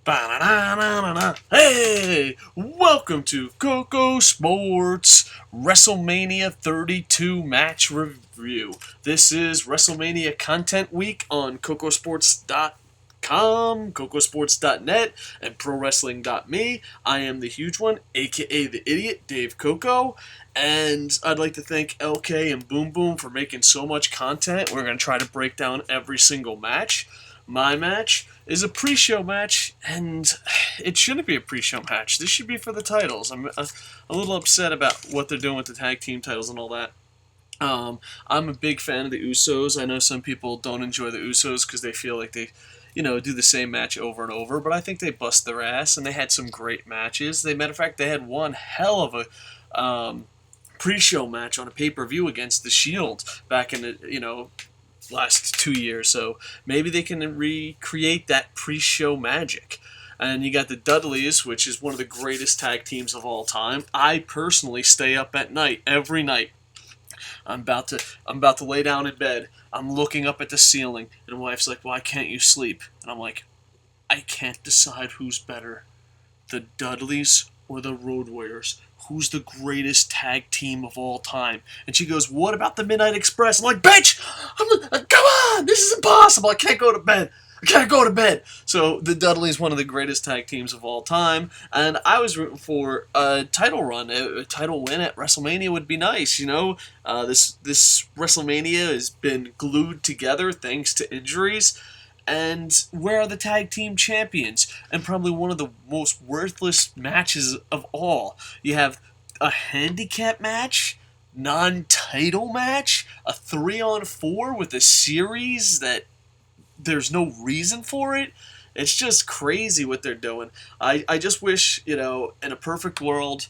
Ba-na-na-na-na-na. Hey, welcome to KocoSports WrestleMania 32 match review. This is WrestleMania Content Week on KocoSports.com, KocoSports.net, and ProWrestling.me. I am the huge one, aka the idiot, Dave Koco, and I'd like to thank LK and Boom Boom for making so much content. We're going to try to break down every single match. My match is a pre-show match, and it shouldn't be a pre-show match. This should be for the titles. I'm a little upset about what they're doing with the tag team titles and all that. I'm a big fan of the Usos. I know some people don't enjoy the Usos because they feel like they, do the same match over and over, but I think they bust their ass, and they had some great matches. Matter of fact, they had one hell of a pre-show match on a pay-per-view against the Shield back in the, last 2 years, so maybe they can recreate that pre-show magic. And you got the Dudleys, which is one of the greatest tag teams of all time. I personally stay up at night, every night. I'm about to lay down in bed. I'm looking up at the ceiling, and my wife's like, "Why can't you sleep?" And I'm like, "I can't decide who's better, the Dudleys or the Road Warriors. Who's the greatest tag team of all time?" And she goes, "What about the Midnight Express?" I'm like, "Bitch, come on, this is impossible. I can't go to bed. I can't go to bed." So the Dudleys, one of the greatest tag teams of all time, and I was rooting for a title run, a title win at WrestleMania would be nice. This WrestleMania has been glued together thanks to injuries. And where are the tag team champions? And probably one of the most worthless matches of all. You have a handicap match, non-title match, a 3-on-4 with a series that there's no reason for it. It's just crazy what they're doing. I just wish, in a perfect world,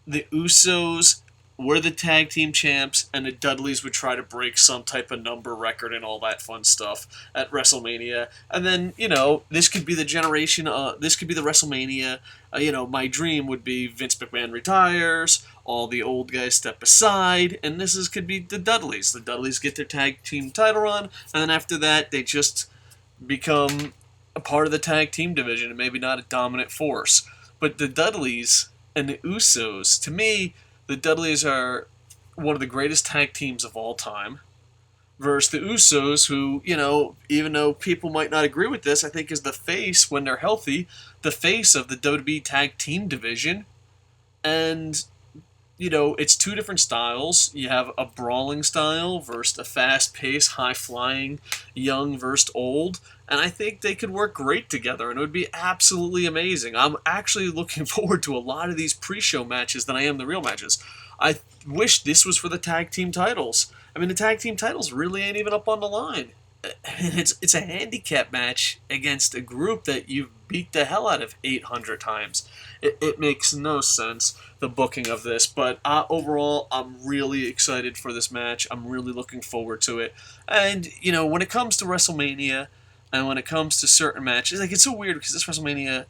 the Usos were the tag team champs, and the Dudleys would try to break some type of number record and all that fun stuff at WrestleMania. And then, this could be the generation, this could be the WrestleMania. My dream would be Vince McMahon retires, all the old guys step aside, and could be the Dudleys. The Dudleys get their tag team title run, and then after that, they just become a part of the tag team division and maybe not a dominant force. But the Dudleys and the Usos, to me, the Dudleys are one of the greatest tag teams of all time versus the Usos, who, even though people might not agree with this, I think is the face, when they're healthy, the face of the WWE tag team division. And, it's two different styles. You have a brawling style versus a fast-paced, high-flying, young versus old. And I think they could work great together, and it would be absolutely amazing. I'm actually looking forward to a lot of these pre-show matches than I am the real matches. I wish this was for the tag team titles. I mean, the tag team titles really ain't even up on the line. It's a handicap match against a group that you've beat the hell out of 800 times. It makes no sense, the booking of this, but overall, I'm really excited for this match. I'm really looking forward to it. And, when it comes to WrestleMania, and when it comes to certain matches, it's so weird because this WrestleMania,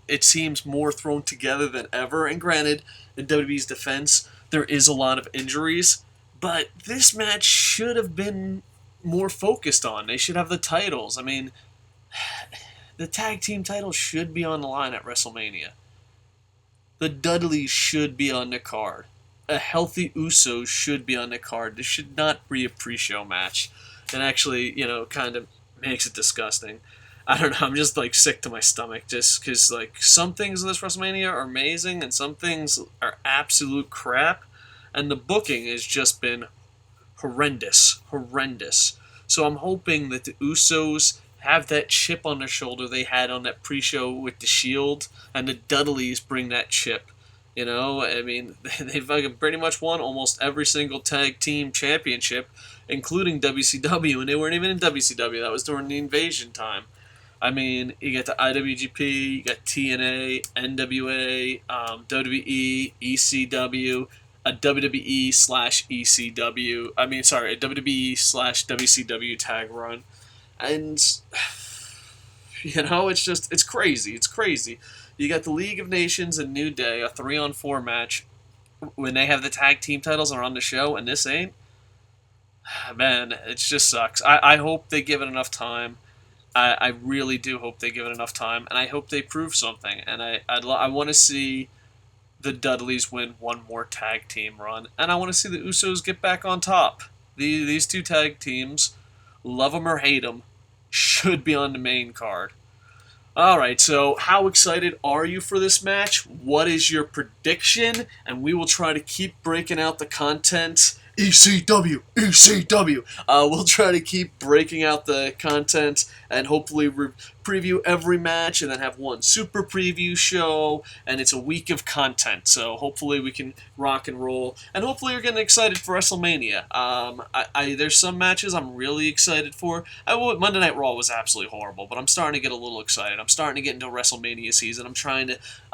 it seems more thrown together than ever. And granted, in WWE's defense, there is a lot of injuries, but this match should have been more focused on. They should have the titles. I mean, the tag team titles should be on the line at WrestleMania. The Dudleys should be on the card. A healthy Usos should be on the card. This should not be a pre-show match. And actually, kind of makes it disgusting. I don't know, I'm just sick to my stomach just because some things of this WrestleMania are amazing and some things are absolute crap, and the booking has just been horrendous. So I'm hoping that the Usos have that chip on their shoulder they had on that pre-show with the Shield, and the Dudleys bring that chip. I mean, they've pretty much won almost every single tag team championship, including WCW, and they weren't even in WCW. That was during the Invasion time. I mean, you got the IWGP, you got TNA, NWA, WWE, ECW, a WWE slash ECW. I mean, sorry, a WWE slash WCW tag run. And, it's crazy. It's crazy. You got the League of Nations and New Day, a 3-on-4 match, when they have the tag team titles and are on the show, and this ain't. Man, it just sucks. I hope they give it enough time. I really do hope they give it enough time, and I hope they prove something. And I want to see the Dudleys win one more tag team run, and I want to see the Usos get back on top. These two tag teams, love them or hate them, should be on the main card. Alright, so how excited are you for this match? What is your prediction? And we will try to keep breaking out the content. ECW! ECW! We'll try to keep breaking out the content and hopefully preview every match and then have one super preview show. And it's a week of content, so hopefully we can rock and roll. And hopefully you're getting excited for WrestleMania. There's some matches I'm really excited for. Monday Night Raw was absolutely horrible, but I'm starting to get a little excited. I'm starting to get into WrestleMania season. I'm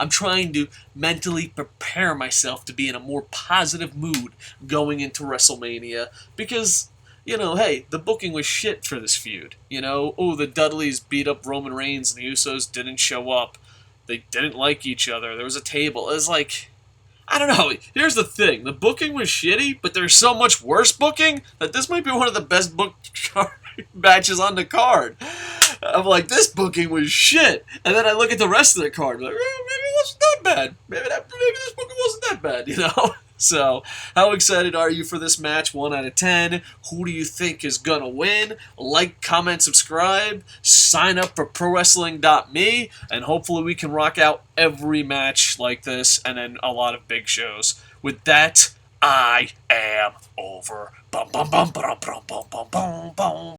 trying to mentally prepare myself to be in a more positive mood going into WrestleMania because, hey, the booking was shit for this feud. The Dudleys beat up Roman Reigns and the Usos didn't show up. They didn't like each other. There was a table. It was like, I don't know. Here's the thing. The booking was shitty, but there's so much worse booking that this might be one of the best booked matches on the card. I'm like, this booking was shit. And then I look at the rest of the card. I'm like, maybe it wasn't that bad. Maybe this booking wasn't that bad, So, how excited are you for this match? 1 out of 10. Who do you think is gonna win? Like, comment, subscribe. Sign up for ProWrestling.me. And hopefully we can rock out every match like this and then a lot of big shows. With that, I am over. Bum, bum, bum, bum, bum, bum, bum, bum, bum.